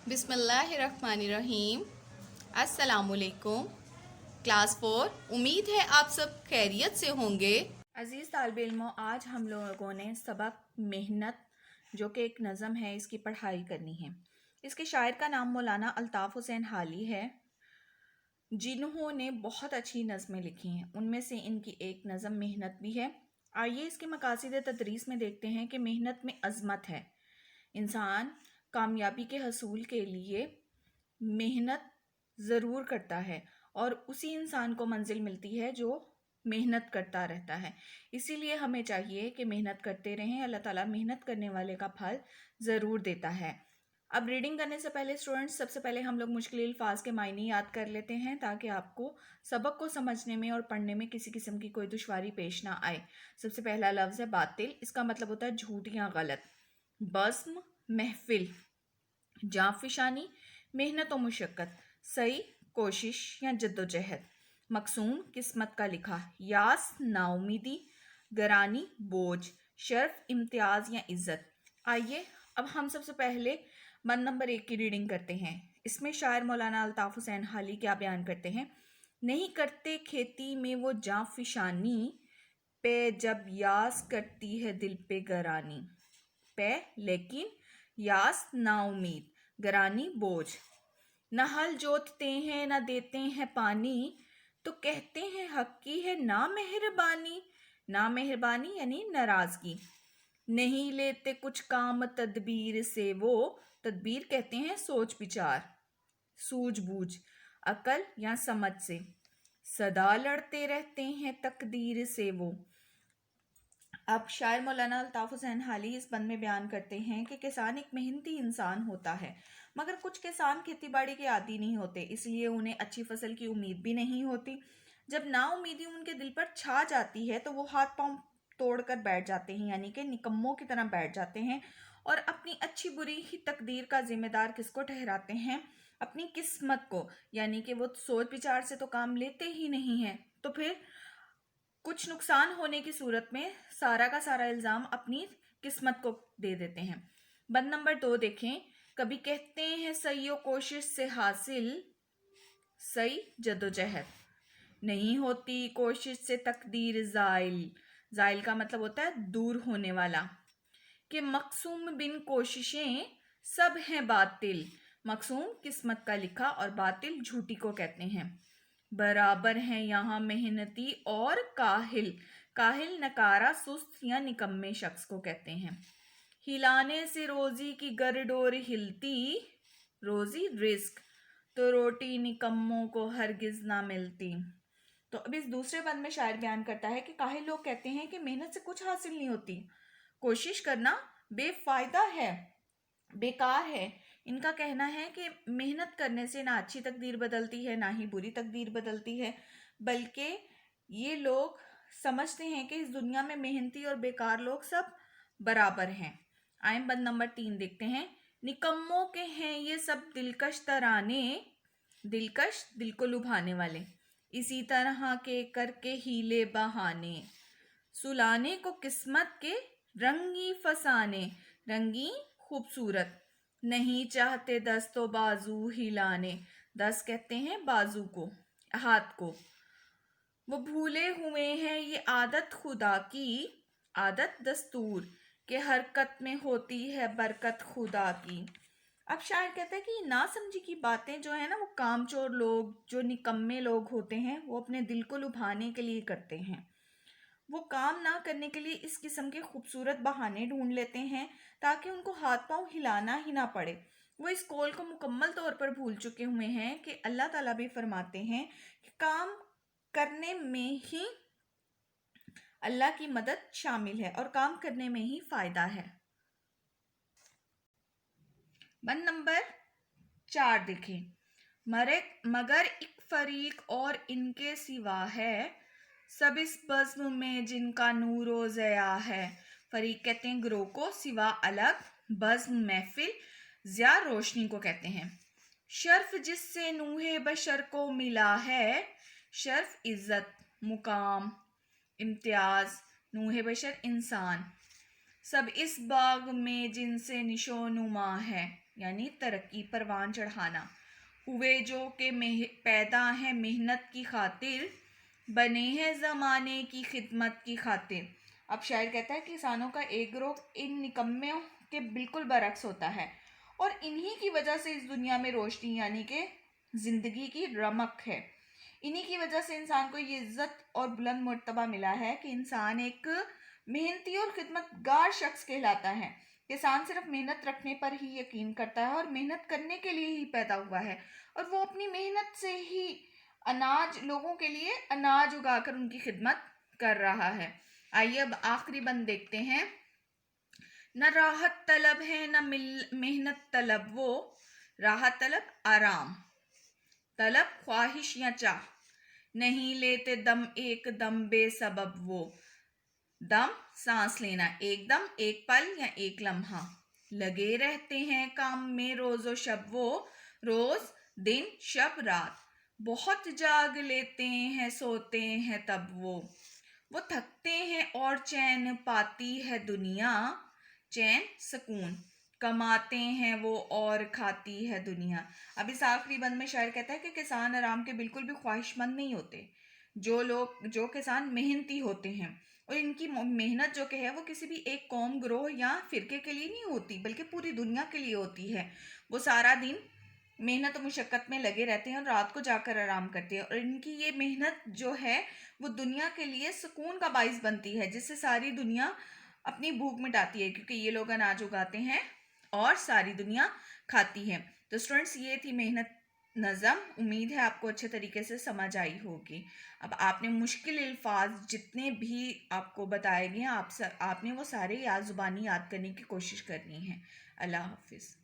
بسم اللہ الرحمن الرحیم۔ السلام علیکم کلاس 4، امید ہے آپ سب خیریت سے ہوں گے۔ عزیز طالب علموں، آج ہم لوگوں نے سبق محنت جو کہ ایک نظم ہے اس کی پڑھائی کرنی ہے۔ اس کے شاعر کا نام مولانا الطاف حسین حالی ہے، جنہوں نے بہت اچھی نظمیں لکھی ہیں۔ ان میں سے ان کی ایک نظم محنت بھی ہے۔ آئیے اس کے مقاصد تدریس میں دیکھتے ہیں کہ محنت میں عظمت ہے۔ انسان کامیابی کے حصول کے لیے محنت ضرور کرتا ہے، اور اسی انسان کو منزل ملتی ہے جو محنت کرتا رہتا ہے۔ اسی لیے ہمیں چاہیے کہ محنت کرتے رہیں۔ اللہ تعالیٰ محنت کرنے والے کا پھل ضرور دیتا ہے۔ اب ریڈنگ کرنے سے پہلے اسٹوڈنٹس، سب سے پہلے ہم لوگ مشکل الفاظ کے معنی یاد کر لیتے ہیں تاکہ آپ کو سبق کو سمجھنے میں اور پڑھنے میں کسی قسم کی کوئی دشواری پیش نہ آئے۔ سب سے پہلا لفظ ہے باطل۔ اس کا مطلب ہوتا ہے جھوٹ یا غلط۔ بزم محفل، جانفشانی محنت و مشقت، سعی کوشش یا جدوجہد، مقصون قسمت کا لکھا، یاس نا امیدی، گرانی بوجھ، شرف امتیاز یا عزت۔ آئیے اب ہم سب سے پہلے بند نمبر 1 کی ریڈنگ کرتے ہیں۔ اس میں شاعر مولانا الطاف حسین حالی کیا بیان کرتے ہیں؟ نہیں کرتے کھیتی میں وہ جانفشانی، پہ جب یاس کرتی ہے دل پہ گرانی، پہ لیکن یاس نا امید، گرانی بوجھ۔ نہ ہل جوتتے ہیں نہ دیتے ہیں پانی، تو کہتے ہیں حق کی ہے نامہربانی، نامہربانی یعنی ناراضگی۔ نہیں لیتے کچھ کام تدبیر سے وہ، تدبیر کہتے ہیں سوچ بچار، سوجھ بوجھ، عقل یا سمجھ سے۔ سدا لڑتے رہتے ہیں تقدیر سے وہ۔ اب شاعر مولانا الطاف حسین حالی اس بند میں بیان کرتے ہیں کہ کسان ایک محنتی انسان ہوتا ہے، مگر کچھ کسان کھیتی باڑی کے عادی نہیں ہوتے، اس لیے انہیں اچھی فصل کی امید بھی نہیں ہوتی۔ جب نا امیدی ان کے دل پر چھا جاتی ہے تو وہ ہاتھ پاؤں توڑ کر بیٹھ جاتے ہیں، یعنی کہ نکموں کی طرح بیٹھ جاتے ہیں، اور اپنی اچھی بری ہی تقدیر کا ذمہ دار کس کو ٹھہراتے ہیں؟ اپنی قسمت کو، یعنی کہ وہ سوچ بچار سے تو کام لیتے ہی نہیں ہیں، تو پھر کچھ نقصان ہونے کی صورت میں سارا کا سارا الزام اپنی قسمت کو دے دیتے ہیں۔ بند نمبر 2 دیکھیں۔ کبھی کہتے ہیں سعی و کوشش سے حاصل، سعی جدوجہد، نہیں ہوتی کوشش سے تقدیر زائل، زائل کا مطلب ہوتا ہے دور ہونے والا، کہ مقصوم بن کوششیں سب ہیں باطل، مقصوم قسمت کا لکھا اور باطل جھوٹی کو کہتے ہیں۔ برابر ہیں یہاں محنتی اور کاہل، کاہل نکارہ سست یا نکمے شخص کو کہتے ہیں۔ ہلانے سے روزی کی گر ڈور ہلتی، روزی رزق، تو روٹی نکموں کو ہرگز نہ ملتی۔ تو اب اس دوسرے بند میں شاعر بیان کرتا ہے کہ کاہل لوگ کہتے ہیں کہ محنت سے کچھ حاصل نہیں ہوتی، کوشش کرنا بے فائدہ ہے، بیکار ہے۔ ان کا کہنا ہے کہ محنت کرنے سے نہ اچھی تقدیر بدلتی ہے نہ ہی بری تقدیر بدلتی ہے، بلکہ یہ لوگ سمجھتے ہیں کہ اس دنیا میں محنتی اور بیکار لوگ سب برابر ہیں۔ آئیں بند نمبر 3 دیکھتے ہیں۔ نکموں کے ہیں یہ سب دلکش ترانے، دلکش دل کو لبھانے والے، اسی طرح کے کر کے ہیلے بہانے، سلانے کو قسمت کے رنگی فسانے، رنگی خوبصورت، نہیں چاہتے دست و بازو ہلانے، دست کہتے ہیں بازو کو، ہاتھ کو، وہ بھولے ہوئے ہیں یہ عادت خدا کی، عادت دستور، کہ حرکت میں ہوتی ہے برکت خدا کی۔ اب شاعر کہتا ہے کہ یہ ناسمجھی کی باتیں جو ہیں نا، وہ کام چور لوگ، جو نکمے لوگ ہوتے ہیں، وہ اپنے دل کو لبھانے کے لیے کرتے ہیں۔ وہ کام نہ کرنے کے لیے اس قسم کے خوبصورت بہانے ڈھونڈ لیتے ہیں تاکہ ان کو ہاتھ پاؤں ہلانا ہی نہ پڑے۔ وہ اس قول کو مکمل طور پر بھول چکے ہوئے ہیں کہ اللہ تعالیٰ بھی فرماتے ہیں کہ کام کرنے میں ہی اللہ کی مدد شامل ہے اور کام کرنے میں ہی فائدہ ہے۔ بند نمبر 4 دیکھیں۔ مگر ایک فریق اور ان کے سوا ہے، سب اس بزم میں جن کا نور و ضیاء ہے۔ فریق کہتے ہیں گروہ کو، سوا الگ، بزم محفل، ضیاء روشنی کو کہتے ہیں۔ شرف جس سے نوح بشر کو ملا ہے، شرف عزت، مقام، امتیاز، نوح بشر انسان، سب اس باغ میں جن سے نشو نما ہے، یعنی ترقی پروان چڑھانا. ہوئے جو کہ پیدا ہیں محنت کی خاطر، بنے ہیں زمانے کی خدمت کی خاطر. اب شاعر کہتا ہے کہ کسانوں کا ایک گروہ ان نکمیوں کے بالکل برعکس ہوتا ہے، اور انہی کی وجہ سے اس دنیا میں روشنی یعنی کہ زندگی کی رمق ہے. انہی کی وجہ سے انسان کو یہ عزت اور بلند مرتبہ ملا ہے کہ انسان ایک محنتی اور خدمت گار شخص کہلاتا ہے. کسان صرف محنت رکھنے پر ہی یقین کرتا ہے اور محنت کرنے کے لیے ہی پیدا ہوا ہے، اور وہ اپنی محنت سے ہی لوگوں کے لیے اناج اگا کر ان کی خدمت کر رہا ہے. آئیے اب آخری بند دیکھتے ہیں. نہ راحت طلب ہے نہ محنت طلب وہ، راحت طلب آرام، طلب خواہش یا چاہ، نہیں لیتے دم ایک دم بے سبب وہ. دم سانس لینا، ایک دم ایک پل یا ایک لمحہ. لگے رہتے ہیں کام میں روز و شب وہ، روز دن شب رات. بہت جاگ لیتے ہیں سوتے ہیں تب وہ تھکتے ہیں اور چین پاتی ہے دنیا. چین سکون کماتے ہیں وہ اور کھاتی ہے دنیا. اب اس آخری بند میں شاعر کہتا ہے کہ کسان آرام کے بالکل بھی خواہش مند نہیں ہوتے. جو کسان محنتی ہوتے ہیں، اور ان کی محنت جو کہ ہے وہ کسی بھی ایک قوم، گروہ یا فرقے کے لیے نہیں ہوتی بلکہ پوری دنیا کے لیے ہوتی ہے. وہ سارا دن محنت و مشقت میں لگے رہتے ہیں اور رات کو جا کر آرام کرتے ہیں، اور ان کی یہ محنت جو ہے وہ دنیا کے لیے سکون کا باعث بنتی ہے، جس سے ساری دنیا اپنی بھوک مٹاتی ہے، کیونکہ یہ لوگ اناج اگاتے ہیں اور ساری دنیا کھاتی ہے. تو اسٹوڈنٹس، یہ تھی محنت نظم. امید ہے آپ کو اچھے طریقے سے سمجھ آئی ہوگی. اب آپ نے مشکل الفاظ جتنے بھی آپ کو بتائے گئے ہیں، آپ نے وہ سارے زبانی یاد کرنے کی کوشش کرنی ہے. اللہ حافظ.